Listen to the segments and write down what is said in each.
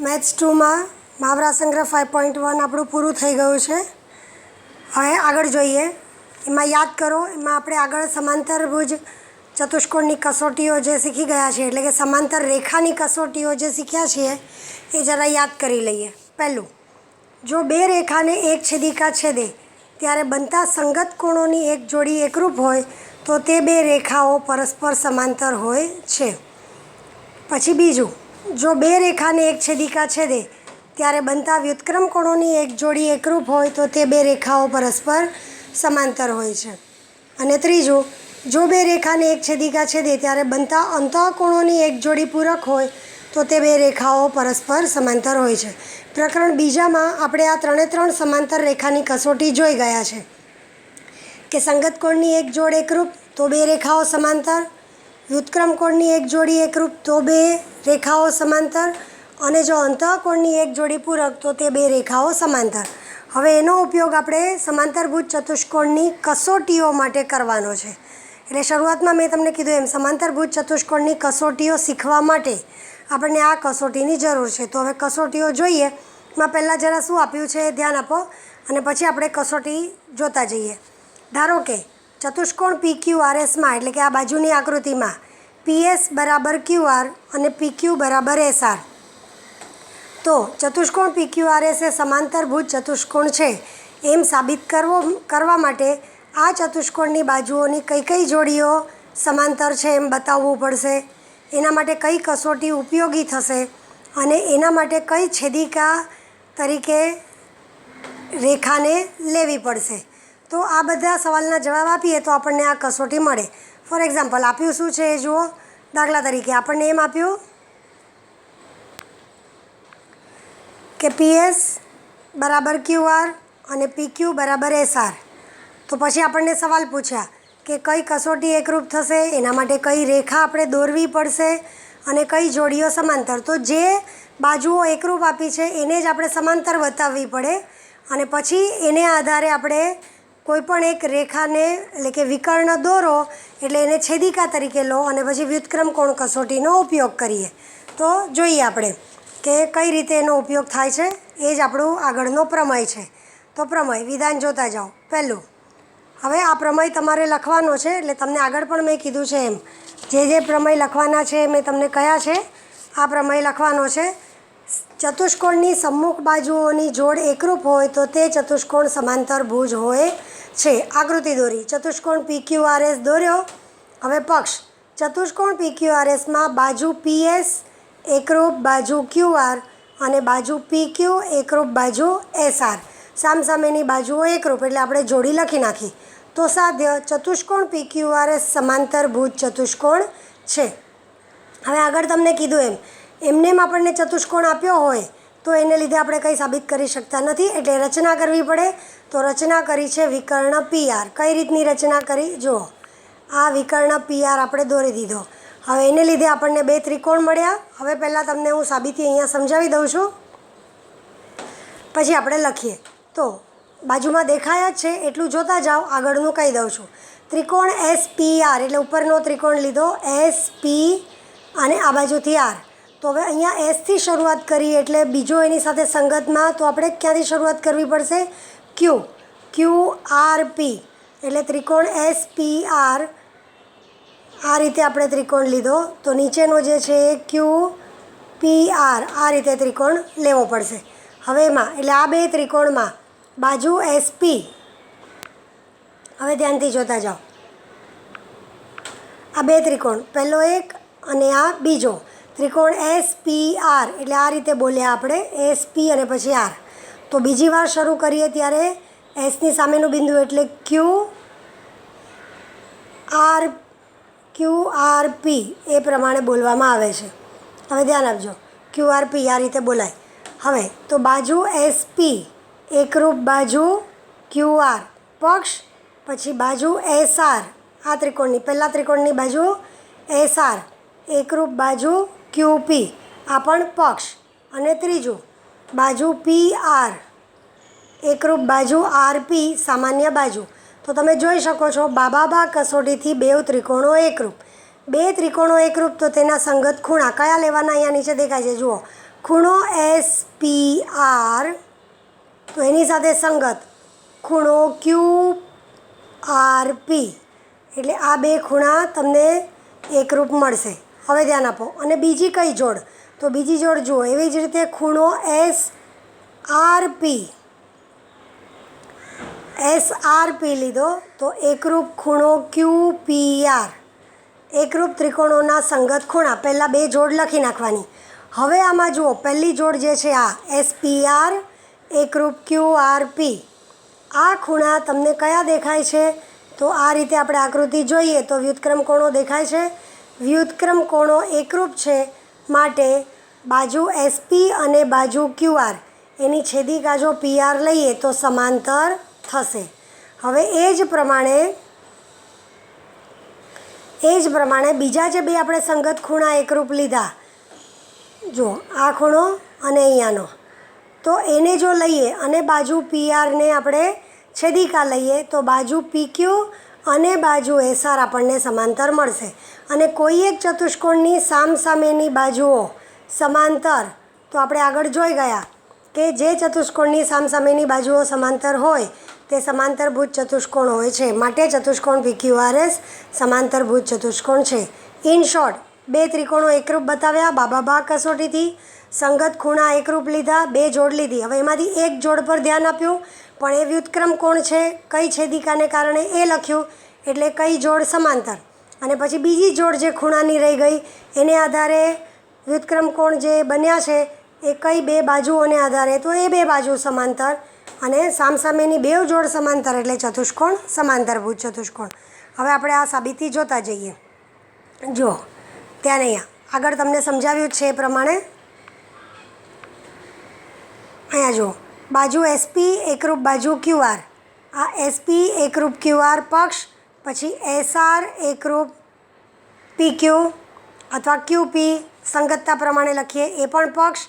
Maths 2માં મહાવરા સંગ્રહ 5.1 આપણું પૂરું થઈ ગયું છે. હવે આગળ જોઈએ. એમાં યાદ કરો, એમાં આપણે આગળ સમાંતરભુજ ચતુષ્કોણની કસોટીઓ જે શીખી ગયા છીએ, એટલે કે સમાંતર રેખાની કસોટીઓ જે શીખ્યા છીએ એ જરા યાદ કરી લઈએ. પહેલું, જો બે રેખાને એક છેદિકા છેદે ત્યારે બનતા સંગત કોણોની એક જોડી એકરૂપ હોય તો તે બે રેખાઓ પરસ્પર સમાંતર હોય છે. પછી બીજું, જો બે રેખાને એક છેદિકા છેદે ત્યારે બનતા વ્યુત્ક્રમ કોણોની એક જોડી એકરૂપ હોય તો તે બે રેખાઓ પરસ્પર સમાંતર હોય છે. અને ત્રીજું, જો બે રેખાને એક છેદિકા છેદે ત્યારે બનતા અંતઃકોણોની એક જોડી પૂરક હોય તો તે બે રેખાઓ પરસ્પર સમાંતર હોય છે. પ્રકરણ બીજામાં આપણે આ ત્રણ સમાંતર રેખાની કસોટી જોઈ ગયા છે કે સંગત કોણની એક જોડ એકરૂપ તો બે રેખાઓ સમાંતર, વ્યુત્ક્રમ કોણની એક જોડી એકરૂપ તો બે રેખાઓ સમાંતર, અને જો અંતઃકોણની એક જોડી પૂરક તો તે બે રેખાઓ સમાંતર. હવે એનો ઉપયોગ આપણે સમાંતરભુજ ચતુષ્કોણની કસોટીઓ માટે કરવાનો છે. એટલે શરૂઆતમાં મેં તમને કીધું એમ સમાંતરભુજ ચતુષ્કોણની કસોટીઓ શીખવા માટે આપણને આ કસોટીની જરૂર છે. તો હવે કસોટીઓ જોઈએ. એમાં પહેલાં જરા શું આપ્યું છે એ ધ્યાન આપો અને પછી આપણે કસોટી જોતા જઈએ. ધારો કે ચતુષ્કોણ PQRSમાં, એટલે કે આ બાજુની આકૃતિમાં PS બરાબર QR અને PQ બરાબર SR. તો ચતુષ્કોણ PQRS એ સમાંતરભુજ ચતુષ્કોણ છે એમ સાબિત કરવા માટે આ ચતુષ્કોણની બાજુઓની કઈ કઈ જોડીઓ સમાંતર છે એમ બતાવવું પડશે. એના માટે કઈ કસોટી ઉપયોગી થશે અને એના માટે કઈ છેદિકા તરીકે રેખાને લેવી પડશે. તો આ બધા સવાલના જવાબ આપીએ તો આપણને આ કસોટી મળે. ફોર એક્ઝામ્પલ આપ્યું શું છે એ જુઓ. દાખલા તરીકે આપણને એમ આપ્યું કે PS બરાબર QR અને PQ બરાબર SR. તો પછી આપણને સવાલ પૂછ્યા કે કઈ કસોટી એકરૂપ થશે, એના માટે કઈ રેખા આપણે દોરવી પડશે અને કઈ જોડીઓ સમાંતર. તો જે બાજુઓ એકરૂપ આપી છે એને જ આપણે સમાંતર બતાવવી પડે અને પછી એને આધારે આપણે કોઈપણ એક રેખાને, એટલે કે વિકર્ણ દોરો, એટલે એને છેદિકા તરીકે લો અને પછી વ્યુત્ક્રમ કોણ કસોટીનો ઉપયોગ કરીએ. તો જોઈએ આપણે કે કઈ રીતે એનો ઉપયોગ થાય છે. એ જ આપણું આગળનો પ્રમેય છે. તો પ્રમેય વિધાન જોતા જાઓ. પહેલું, હવે આ પ્રમેય તમારે લખવાનો છે, એટલે તમને આગળ પણ મેં કીધું છે એમ જે પ્રમેય લખવાના છે મેં તમને કયા છે. આ પ્રમેય લખવાનો છે. ચતુષ્કોણની સમ્મુખ બાજુઓની જોડ એકરૂપ હોય તો તે ચતુષ્કોણ સમાંતરભુજ હોય છે. આકૃતિ દોરી, ચતુષ્કોણ PQRS દોર્યો. હવે પક્ષ, ચતુષ્કોણ PQRSમાં બાજુ PS એકરૂપ બાજુ QR અને બાજુ PQ એકરૂપ બાજુ SR. સામસામેની બાજુઓ એકરૂપ, એટલે આપણે જોડી લખી નાખી. તો સાધ્ય ચતુષ્કોણ PQRS સમાંતરભુજ ચતુષ્કોણ છે. હવે આગળ તમને કીધું એમને આપણને ચતુષ્કોણ આપ્યો હોય તો એને લીધે આપણે કંઈ સાબિત કરી શકતા નથી, એટલે રચના કરવી પડે. તો રચના કરી છે વિકર્ણ PR. કઈ રીતની રચના કરી જુઓ. આ વિકર્ણ PR આપણે દોરી દીધો. હવે એને લીધે આપણને બે ત્રિકોણ મળ્યા. હવે પહેલાં તમને હું સાબિતી અહીંયા સમજાવી દઉં છું, પછી આપણે લખીએ. તો બાજુમાં દેખાય જ છે એટલું જોતા જાઓ, આગળનું કહી દઉં છું. ત્રિકોણ SPR, એટલે ઉપરનો ત્રિકોણ લીધો SP અને આ બાજુથી R. તો હવે અહીંયા Sથી શરૂઆત કરીએ એટલે બીજો એની સાથે સંગતમાં, તો આપણે ક્યાંથી શરૂઆત કરવી પડશે? QRP, એટલે ત્રિકોણ SPR. આ રીતે આપણે ત્રિકોણ લીધો. તો નીચેનો જે છે એ QPR, આ રીતે ત્રિકોણ લેવો પડશે. હવે એમાં, એટલે આ બે ત્રિકોણમાં બાજુ SP, હવે ધ્યાનથી જોતા જાઓ. આ બે ત્રિકોણ, પહેલો એક અને આ બીજો ત્રિકોણ SPR, એટલે આ રીતે બોલ્યા આપણે SP અને પછી R. તો બીજી વાર શરૂ કરીએ ત્યારે Sની સામેનું બિંદુ એટલે QRP એ પ્રમાણે બોલવામાં આવે છે. હવે ધ્યાન આપજો, QRP આ રીતે બોલાય. હવે તો બાજુ SP એકરૂપ બાજુ QR પક્ષ, પછી બાજુ SR, આ ત્રિકોણની પહેલા ત્રિકોણની બાજુ SR એકરૂપ બાજુ QP, આ પણ પક્ષ, અને ત્રીજું બાજુ PR એકરૂપ બાજુ RP સામાન્ય બાજુ. તો તમે જોઈ શકો છો બાબા કસોટીથી બે ત્રિકોણો એકરૂપ. બે ત્રિકોણો એકરૂપ તો તેના સંગત ખૂણા કયા લેવાના? અહીંયા નીચે દેખાય છે જુઓ. ખૂણો SPR તો એની સાથે સંગત ખૂણો QRP, એટલે આ બે ખૂણા તમને એકરૂપ મળશે. હવે ધ્યાન આપો. અને બીજી કઈ જોડ? તો બીજી જોડ જુઓ. એવી જ રીતે ખૂણો SRP લીધો તો એકરૂપ ખૂણો QPR. એકરૂપ ત્રિકોણોના સંગત ખૂણા. પહેલાં બે જોડ લખી નાખવાની. હવે આમાં જુઓ, પહેલી જોડ જે છે આ SPR એકરૂપ QRP. આ ખૂણા તમને કયા દેખાય છે? તો આ રીતે આપણે આકૃતિ જોઈએ તો વ્યુત્ક્રમ કોણો દેખાય છે. વ્યુત્ક્રમ કોણો એકરૂપ છે માટે બાજુ SP અને બાજુ QR એની છેદિકા જો PR લઈએ તો સમાંતર થશે. હવે એ જ પ્રમાણે બીજા જે બે આપણે સંગત ખૂણા એકરૂપ લીધા, જો આ ખૂણો અને અહીંયાનો, તો એને જો લઈએ અને બાજુ PRને આપણે છેદિકા લઈએ તો બાજુ PQ અને બાજુ SR આપણને સમાંતર મળશે. અને કોઈ એક ચતુષ્કોણની સામસામેની બાજુઓ સમાંતર, તો આપણે આગળ જોઈ ગયા કે જે ચતુષ્કોણની સામસામેની બાજુઓ સમાંતર હોય તે સમાંતરભુજ ચતુષ્કોણ હોય છે. માટે ચતુષ્કોણ PQRS સમાંતરભુજ ચતુષ્કોણ છે. ઇન શોર્ટ, બે ત્રિકોણો એકરૂપ બતાવ્યા બાબા કસોટીથી, સંગત ખૂણા એકરૂપ લીધા, બે જોડ લીધી. હવે એમાંથી એક જોડ પર ધ્યાન આપ્યું, પણ એ વ્યુત્ક્રમ કોણ છે, કઈ છેદિકાને કારણે એ લખ્યું, એટલે કઈ જોડ સમાંતર. અને પછી બીજી જોડ જે ખૂણાની રહી ગઈ એને આધારે વ્યુત્ક્રમ કોણ જે બન્યા છે એ કઈ બે બાજુઓને આધારે, તો એ બે બાજુ સમાંતર. અને સામસામેની બે જોડ સમાંતર એટલે ચતુષ્કોણ સમાંતરભુજ ચતુષ્કોણ. હવે આપણે આ સાબિતી જોતા જઈએ. જો ત્યાં અહીંયા આગળ તમને સમજાવ્યું છે એ પ્રમાણે અહીંયા જુઓ, બાજુ SP એકરૂપ બાજુ QR. આ SP એકરૂપ QR પક્ષ, પછી SR એકરૂપ PQ અથવા QP સંગતતા પ્રમાણે લખીએ એ પણ પક્ષ,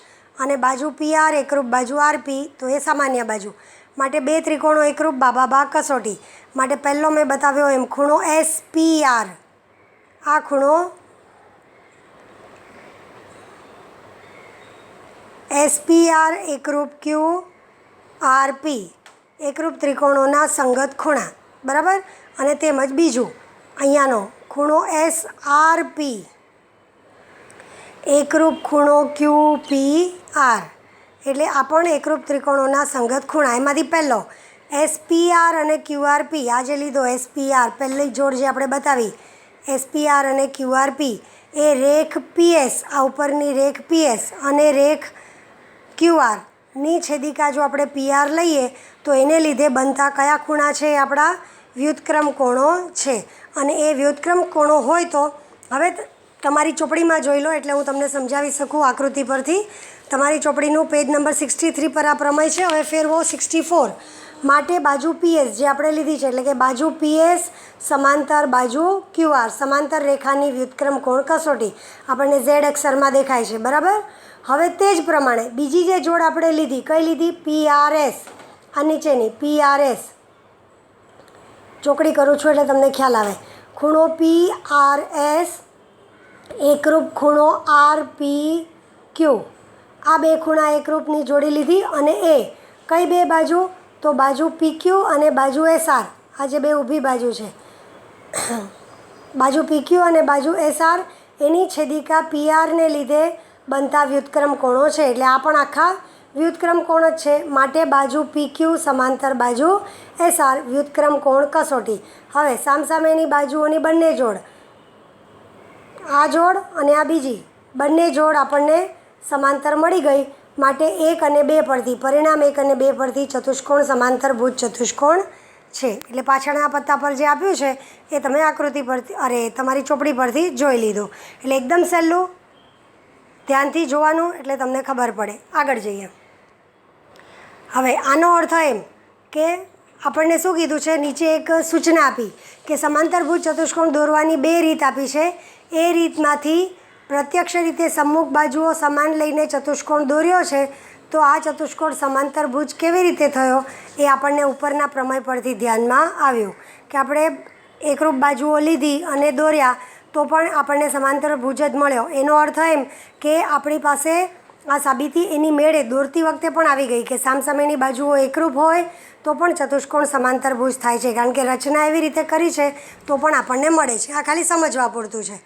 અને બાજુ PR એકરૂપ બાજુ RP તો એ સામાન્ય બાજુ. માટે બે ત્રિકોણો એકરૂપ બાબા કસોટી. માટે પહેલો મેં બતાવ્યો એમ ખૂણો SPR, આ ખૂણો SPR એકરૂપ QRP, એકરૂપ ત્રિકોણોના સંગત ખૂણા, બરાબર. અને તેમજ બીજું અહીંયાનો ખૂણો SRP એકરૂપ ખૂણો QPR, એટલે આ પણ એકરૂપ ત્રિકોણોના સંગત ખૂણા. એમાંથી પહેલો SPR અને QRP, આ જે લીધો SPR, પહેલી જોડ જે આપણે બતાવી SPR અને QRP, એ રેખ PS, આ ઉપરની રેખ PS અને રેખ QRની છેદિકા જો આપણે PR લઈએ તો એને લીધે બનતા કયા ખૂણા છે? એ આપણા વ્યુત્ક્રમ કોણો છે. અને એ વ્યુત્ક્રમ કોણો હોય તો હવે તમારી ચોપડીમાં જોઈ લો એટલે હું તમને સમજાવી શકું આકૃતિ પરથી. તમારી ચોપડીનું પેજ નંબર 63 પર આ પ્રમેય છે. હવે ફેરવો 64. માટે બાજુ PS જે આપણે લીધી છે, એટલે કે બાજુ PS સમાંતર બાજુ QR, સમાંતર રેખાની વ્યુત્ક્રમ કોણ કસોટી આપણને Z અક્ષરમાં દેખાય છે, બરાબર. હવે તે જ પ્રમાણે બીજી જે જોડ આપણે લીધી, કઈ લીધી? PRS. આ નીચેની PRS, ચોકડી કરું છું એટલે તમને ખ્યાલ આવે. ખૂણો PRS એકરૂપ ખૂણો RPQ. આ બે ખૂણા એકરૂપની જોડી લીધી. અને એ કઈ બે બાજુ? તો બાજુ PQ અને બાજુ SR, આ જે બે ઊભી બાજુ છે બાજુ PQ અને બાજુ SR, એની છેદિકા PRને લીધે બનતા વ્યુત્ક્રમ કોણો છે. એટલે આ પણ આખા વ્યુત્ક્રમ કોણ જ છે. માટે બાજુ PQ સમાંતર બાજુ SR વ્યુત્ક્રમ કોણ કસોટી. હવે સામસામેની બાજુઓની બંને જોડ, આ જોડ અને આ બીજી બંને જોડ આપણને સમાંતર મળી ગઈ. માટે 1 અને 2 પરથી, પરિણામ 1 અને 2 પરથી ચતુષ્કોણ સમાંતરભુજ ચતુષ્કોણ છે. એટલે પાછળના પત્તા પર જે આપ્યું છે એ તમે આકૃતિ પરથી તમારી ચોપડી પરથી જોઈ લીધું. એટલે એકદમ સહેલું, ધ્યાનથી જોવાનું એટલે તમને ખબર પડે. આગળ જઈએ. હવે આનો અર્થ એમ કે આપણને શું કીધું છે, નીચે એક સૂચના આપી કે સમાંતરભુજ ચતુષ્કોણ દોરવાની 2 રીત આપી છે. એ રીતમાંથી પ્રત્યક્ષ રીતે સમ્મુખ બાજુઓ સમાન લઈને ચતુષ્કોણ દોર્યો છે. તો આ ચતુષ્કોણ સમાંતરભુજ કેવી રીતે થયો એ આપણને ઉપરના પ્રમેય પરથી ધ્યાનમાં આવ્યું કે આપણે એકરૂપ બાજુઓ લીધી અને દોર્યા તો પણ આપણને સમાંતરભુજ જ મળ્યો. એનો અર્થ એમ કે આપણી પાસે આ સાબિતી એની મેળે દોરતી વખતે પણ આવી ગઈ કે સામસામેની બાજુઓ એકરૂપ હોય તો પણ ચતુષ્કોણ સમાંતરભુજ થાય છે, કારણ કે રચના એવી રીતે કરી છે તો પણ આપણને મળે છે. આ ખાલી સમજવા પૂરતું છે.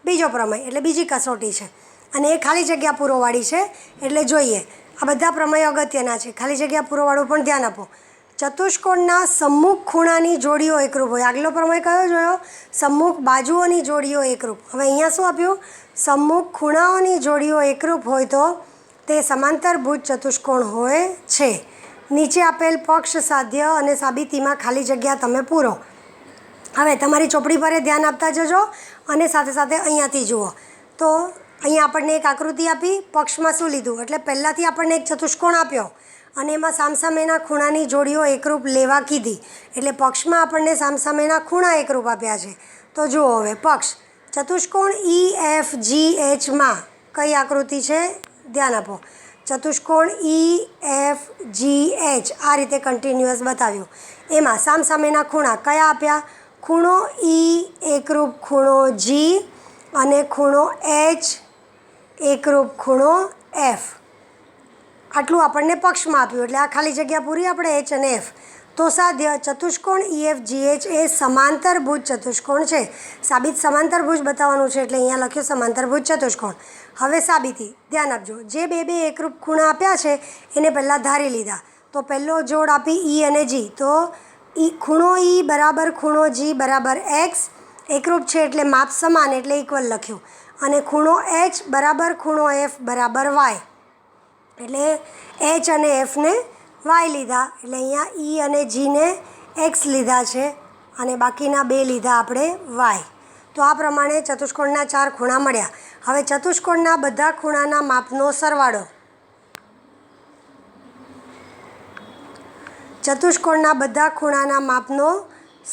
બીજો પ્રમેય એટલે બીજી કસોટી છે અને એ ખાલી જગ્યા પૂરોવાળી છે, એટલે જોઈએ. આ બધા પ્રમેય અગત્યના છે. ખાલી જગ્યા પૂરોવાળું પણ ધ્યાન આપો. ચતુષ્કોણના સમ્મુખ ખૂણાની જોડીઓ એકરૂપ હોય. આગલો પ્રમેય કયો જોયો? સમ્મુખ બાજુઓની જોડીઓ એકરૂપ. હવે અહીંયા શું આપ્યું? સમ્મુખ ખૂણાઓની જોડીઓ એકરૂપ હોય તો તે સમાંતરભુજ ચતુષ્કોણ હોય છે. નીચે આપેલ પક્ષ, સાધ્ય અને સાબિતીમાં ખાલી જગ્યા તમે પૂરો. હવે તમારી ચોપડી પર ધ્યાન આપતા જજો અને સાથે સાથે અહીંયાથી જુઓ. તો અહીંયા આપણને એક આકૃતિ આપી, પક્ષમાં શું લીધું એટલે પહેલાંથી આપણને એક ચતુષ્કોણ આપ્યો અને એમાં સામસામેના ખૂણાની જોડીઓ એકરૂપ લેવા કીધી. એટલે પક્ષમાં આપણને સામસામેના ખૂણા એકરૂપ આપ્યા છે. તો જુઓ હવે પક્ષ ચતુષ્કોણ EFGHમાં કઈ આકૃતિ છે? ધ્યાન આપો. ચતુષ્કોણ EFGH આ રીતે કન્ટિન્યુઅસ બતાવ્યું. એમાં સામસામેના ખૂણા કયા આપ્યા? ખૂણો E એકરૂપ ખૂણો G અને ખૂણો H એકરૂપ ખૂણો F. આટલું આપણને પક્ષમાં આપ્યું એટલે આ ખાલી જગ્યા પૂરી આપણે H અને F. તો સાધ્ય ચતુષ્કોણ EFGH એ સમાંતરભુજ ચતુષ્કોણ છે. સાબિત સમાંતરભુજ બતાવવાનું છે એટલે અહીંયા લખ્યું સમાંતરભુજ ચતુષ્કોણ. હવે સાબિતી ધ્યાન આપજો. જે બે એકરૂપ ખૂણા આપ્યા છે એને પહેલાં ધારી લીધા. તો પહેલો જોડ આપી E અને G. તો ખૂણો E બરાબર ખૂણો G બરાબર X એકરૂપ છે એટલે માપ સમાન એટલે ઇક્વલ લખ્યું. અને ખૂણો H બરાબર ખૂણો F બરાબર Y એટલે H અને Fને Y લીધા. એટલે અહીંયા E અને Gને X લીધા છે અને બાકીના બે લીધા આપણે Y. તો આ પ્રમાણે ચતુષ્કોણના 4 ખૂણા મળ્યા. હવે ચતુષ્કોણના બધા ખૂણાના માપનો સરવાળો. ચતુષ્કોણના બધા ખૂણાના માપનો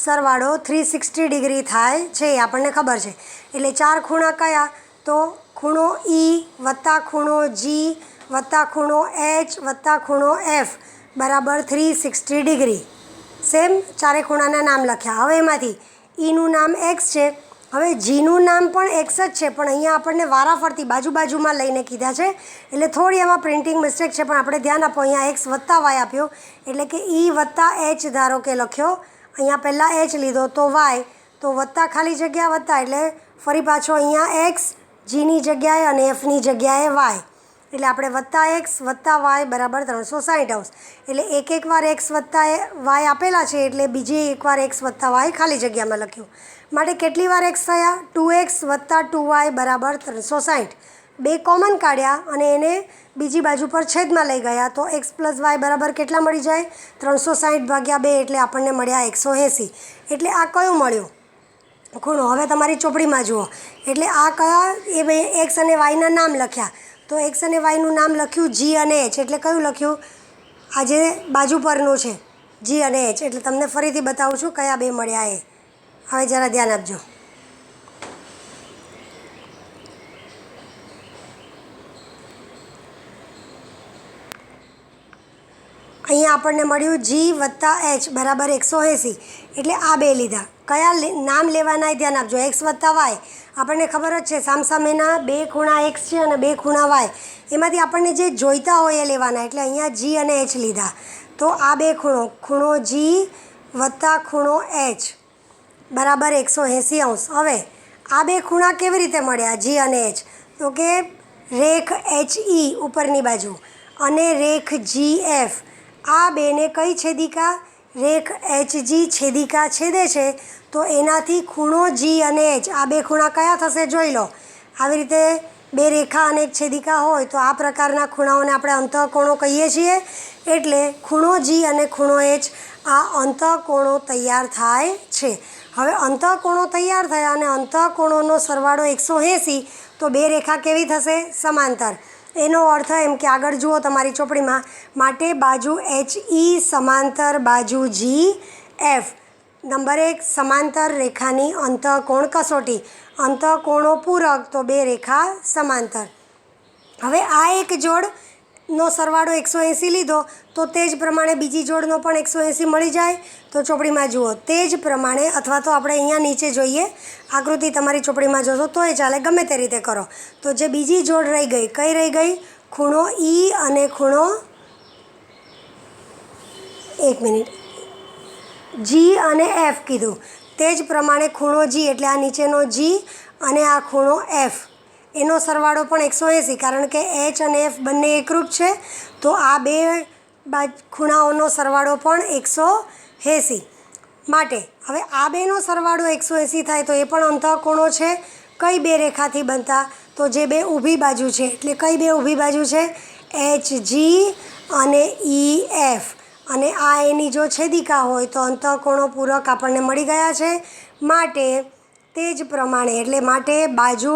સરવાળો 360 ડિગ્રી થાય છે, આપણને ખબર છે. એટલે 4 ખૂણા કયા? તો ખૂણો E વત્તા ખૂણો G વત્તા ખૂણો H વત્તા ખૂણો F બરાબર 360 ડિગ્રી. સેમ ચારે ખૂણાના નામ લખ્યા. હવે એમાંથી Eનું નામ X છે. હવે Gનું નામ પણ X જ છે, પણ અહીંયા આપણને વારાફરતી બાજુમાં લઈને કીધા છે એટલે થોડી એમાં પ્રિન્ટિંગ મિસ્ટેક છે, પણ આપણે ધ્યાન આપો. અહીંયા X વત્તા Y આપ્યો એટલે કે E વત્તા H ધારો કે લખ્યો. અહીંયા પહેલાં H લીધો તો Y, તો વત્તા ખાલી જગ્યા વત્તા એટલે ફરી પાછો અહીંયા X Gની જગ્યાએ અને Fની જગ્યાએ Y. એટલે આપણે વત્તા X વત્તા Y બરાબર 360°. એટલે એક વાર X વત્તા Y આપેલા છે એટલે બીજી એકવાર X વત્તા Y ખાલી જગ્યામાં લખ્યું. માટે કેટલી વાર X થયા? 2X વત્તા 2Y બરાબર 360. બે કોમન કાઢ્યા અને એને બીજી બાજુ પર છેદમાં લઈ ગયા તો X પ્લસ Y બરાબર કેટલા મળી જાય? 360 ભાગ્યા 2 એટલે આપણને મળ્યા 180. એટલે આ કયું મળ્યું ખૂણો? હવે તમારી ચોપડીમાં જુઓ. એટલે આ કયા? એ બે X અને Yના નામ લખ્યા. તો X અને Yનું નામ લખ્યું G અને H. એટલે કયું લખ્યું? આ જે બાજુ પરનું છે G અને H. એટલે તમને ફરીથી બતાવું છું કયા બે મળ્યા એ. હવે જરા ધ્યાન આપજો. અહીંયા આપણને મળ્યું G વત્તા H બરાબર 180. એટલે આ બે લીધા. કયા નામ લેવાના એ ધ્યાન આપજો. X વત્તા Y આપણને ખબર જ છે સામસામેના બે ખૂણા X છે અને બે ખૂણા Y. એમાંથી આપણને જે જોઈતા હોય એ લેવાના. એટલે અહીંયા G અને H લીધા. તો આ બે ખૂણો G વત્તા ખૂણો H બરાબર 180°. હવે આ બે ખૂણા કેવી રીતે મળ્યા G અને H? તો કે રેખ HE ઉપરની બાજુ અને રેખ GF આ બેને કઈ છેદિકા? રેખ HG છેદિકા છેદે છે. તો એનાથી ખૂણો G અને H આ બે ખૂણા કયા થશે જોઈ લો. આવી રીતે બે રેખા અને એક છેદિકા હોય તો આ પ્રકારના ખૂણાઓને આપણે અંતઃકોણો કહીએ છીએ. એટલે ખૂણો G અને ખૂણો H આ અંતઃકોણો તૈયાર થાય છે. હવે અંતઃકોણો તૈયાર થયા અને અંતઃકોણોનો સરવાળો 180. તો બે રેખા કેવી થશે? સમાંતર. એનો અર્થ એમ કે આગળ જુઓ તમારી ચોપડીમાં. માટે બાજુ HE સમાંતર બાજુ GF. નંબર 1 સમાંતર રેખાની અંતઃકોણ કસોટી. અંતઃકોણો પૂરક તો બે રેખા સમાંતર. હવે આ એક જોડનો સરવાળો 180 લીધો તો તે જ પ્રમાણે બીજી જોડનો પણ 180 મળી જાય. તો ચોપડીમાં જુઓ તે જ પ્રમાણે, અથવા તો આપણે અહીંયા નીચે જોઈએ આકૃતિ તમારી ચોપડીમાં જોશો તો એ ચાલે, ગમે તે રીતે કરો. તો જે બીજી જોડ રહી ગઈ, કઈ રહી ગઈ? ખૂણો ઈ અને ખૂણો, એક મિનિટ, જી અને એફ કીધું. તે જ પ્રમાણે ખૂણો જી એટલે આ નીચેનો જી અને આ ખૂણો એફ, એનો સરવાળો પણ 180, કારણ કે એચ અને એફ બંને એકરૂપ છે. તો આ બે ખૂણાઓનો સરવાળો પણ 180. માટે હવે આ બેનો સરવાળો 180 થાય તો એ પણ અંતઃકોણો છે. કઈ બે રેખાથી બનતા? તો જે બે ઊભી બાજુ છે. એટલે કઈ બે ઊભી બાજુ છે? એચ જી અને ઈ એફ. અને આ એની જો છેદિકા હોય તો અંતઃકોણો પૂરક આપણને મળી ગયા છે. માટે તે જ પ્રમાણે એટલે માટે બાજુ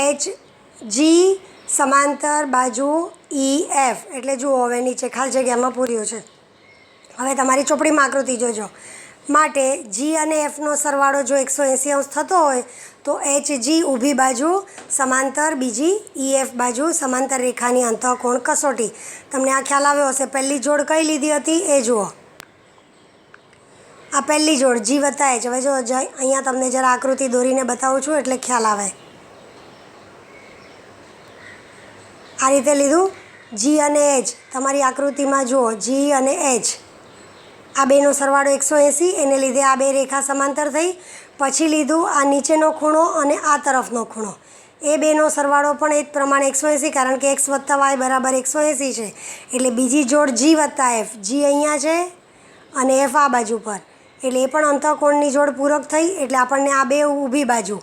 એચ જી સમાંતર બાજુ ઈ એફ. એટલે જુઓ હવે નીચે ખાલી જગ્યામાં પૂર્યું છે. હવે તમારી ચોપડીમાં આકૃતિ જોજો. માટે જી અને એફનો સરવાળો જો 180 થતો હોય તો એચ જી ઊભી બાજુ સમાંતર બીજી ઈ એફ બાજુ સમાંતર રેખાની અંતઃકોણ કસોટી. તમને આ ખ્યાલ આવ્યો હશે. પહેલી જોડ કઈ લીધી હતી એ જુઓ. આ પહેલી જોડ જી વત્તા એચ. હવે જો અહીંયા તમને જરા આકૃતિ દોરીને બતાવું છું એટલે ખ્યાલ આવે. આ રીતે લીધું જી અને એચ. તમારી આકૃતિમાં જુઓ જી અને એચ. આ બેનો સરવાળો 180, એને લીધે આ બે રેખા સમાંતર થઈ. પછી લીધું આ નીચેનો ખૂણો અને આ તરફનો ખૂણો, એ બેનો સરવાળો પણ એ જ પ્રમાણે 180, કારણ કે એક્સ વત્તા વાય બરાબર 180 છે. એટલે બીજી જોડ જી વત્તા એફ. જી અહીંયા છે અને એફ આ બાજુ પર, એટલે એ પણ અંતઃકોણની જોડ પૂરક થઈ. એટલે આપણને આ બે ઊભી બાજુ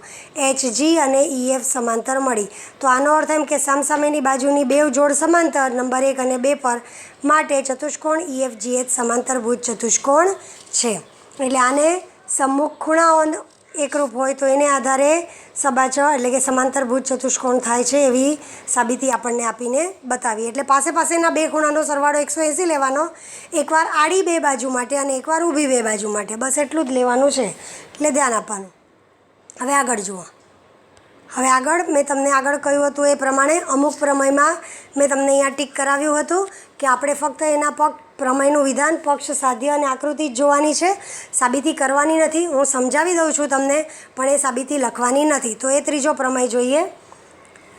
એચ જી અને ઈ એફ સમાંતર મળી. તો આનો અર્થ એમ કે સામસામેની બાજુની બે જોડ સમાંતર નંબર 1 અને 2 પર. માટે ચતુષ્કોણ ઈ એફ જી એચ સમાંતરભુજ ચતુષ્કોણ છે. એટલે આને સમ્મુખ ખૂણાઓ એકરૂપ હોય તો એને આધારે સબાચર એટલે કે સમાંતરભુજ ચતુષ્કોણ થાય છે. એવી સાબિતી આપણને આપીને બતાવી. એટલે પાસે પાસેના બે ખૂણાનો સરવાળો 180 લેવાનો, એકવાર આડી બે બાજુ માટે અને એકવાર ઊભી બે બાજુ માટે. બસ એટલું જ લેવાનું છે. એટલે ધ્યાન આપવાનું. હવે આગળ જુઓ. હવે આગળ મેં તમને આગળ કહ્યું હતું એ પ્રમાણે અમુક પ્રમેયમાં મેં તમને અહીંયા ટીક કરાવ્યું હતું કે આપણે ફક્ત એના પ્રમેયનું વિધાન, પક્ષ, સાધ્ય અને આકૃતિ જ જોવાની છે. સાબિતી કરવાની નથી. હું સમજાવી દઉં છું તમને, પણ એ સાબિતી લખવાની નથી. તો એ ત્રીજો પ્રમેય જોઈએ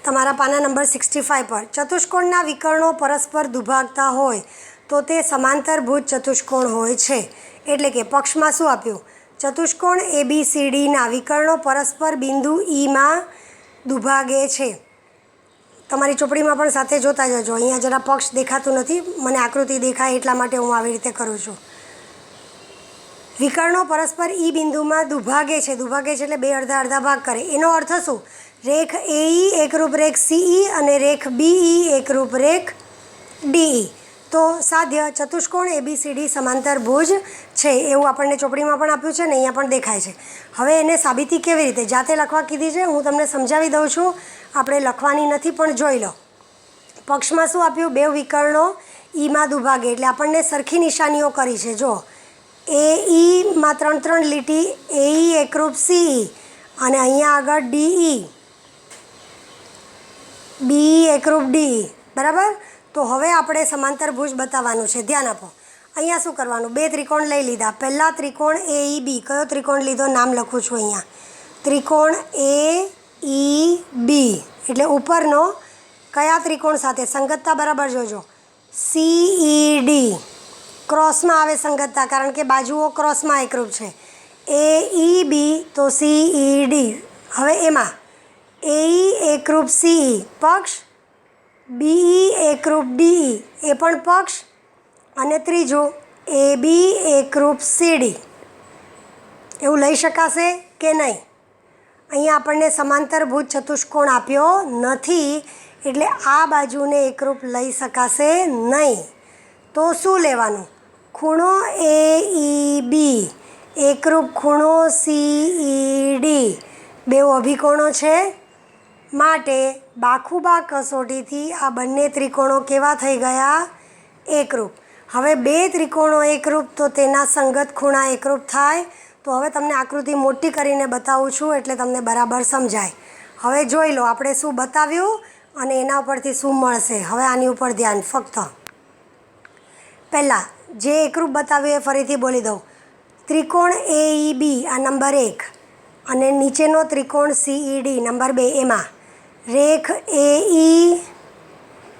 તમારા પાના નંબર 65 પર. ચતુષ્કોણના વિકર્ણો પરસ્પર દુભાગતા હોય તો તે સમાંતરભુજ ચતુષ્કોણ હોય છે. એટલે કે પક્ષમાં શું આપ્યું? ચતુષ્કોણ ABCDના વિકર્ણો પરસ્પર બિંદુ ઈમાં દુભાગે છે. તમારી ચોપડીમાં પણ સાથે જોતા જજો. અહીંયા જરા પક્ષ દેખાતું નથી, મને આકૃતિ દેખાય એટલા માટે હું આવી રીતે કરું છું. વિકર્ણો પરસ્પર ઈ બિંદુમાં દુભાગે છે. દુભાગે છે એટલે બે અડધા અડધા ભાગ કરે. એનો અર્થ શું? રેખ AE એકરૂપ રેખ CE અને રેખ BE એકરૂપ રેખ DE. તો સાધ્ય ચતુષ્કોણ ABCD સમાંતરભુજ છે એવું આપણને ચોપડીમાં પણ આપ્યું છે ને અહીંયા પણ દેખાય છે. હવે એને સાબિતી કેવી રીતે? જાતે લખવા કીધી છે, હું તમને સમજાવી દઉં છું. આપણે લખવાની નથી પણ જોઈ લો. પક્ષમાં શું આપ્યું? બે વિકર્ણો ઈમાં દુભાગે. એટલે આપણને સરખી નિશાનીઓ કરી છે. જો AEમાં 3 લીટી, AE એકરૂપ CE અને અહીંયા આગળ DE, BE એકરૂપ DE. બરાબર? તો હવે આપણે સમાંતરભુજ બતાવવાનું છે. ધ્યાન આપો. અહીંયા શું કરવાનું? બે ત્રિકોણ લઈ લીધા. પહેલાં ત્રિકોણ AEB. કયો ત્રિકોણ લીધો? નામ લખું છું અહીંયા. ત્રિકોણ AEB એટલે ઉપરનો કયા ત્રિકોણ સાથે સંગતતા? બરાબર જોજો. CED ક્રોસમાં આવે સંગતતા, કારણ કે બાજુઓ ક્રોસમાં એકરૂપ છે. AEB તો CED. હવે એમાં AE એકરૂપ CE પક્ષ, BE એકરૂપ DE એ પણ પક્ષ, અને ત્રીજું AB એકરૂપ CD. એવું લઈ શકાશે કે નહીં? અહીંયા આપણને સમાંતરભુજ ચતુષ્કોણ આપ્યો નથી, એટલે આ બાજુને એકરૂપ લઈ શકાશે નહીં. તો શું લેવાનું? ખૂણો AEB એકરૂપ ખૂણો CED. બેઉ અભિકોણો છે. માટે બાખુબા કસોટીથી આ બંને ત્રિકોણો કેવા થઈ ગયા? એકરૂપ. હવે બે ત્રિકોણો એકરૂપ તો તેના સંગત ખૂણા એકરૂપ થાય. તો હવે તમને આકૃતિ મોટી કરીને બતાવું છું એટલે તમને બરાબર સમજાય. હવે જોઈ લો આપણે શું બતાવ્યું અને એના ઉપરથી શું મળશે. હવે આની ઉપર ધ્યાન ફક્ત. પહેલાં જે એકરૂપ બતાવ્યું એ ફરીથી બોલી દઉં. ત્રિકોણ AEB આ નંબર 1 અને નીચેનો ત્રિકોણ CED નંબર 2, એમાં રેખ AE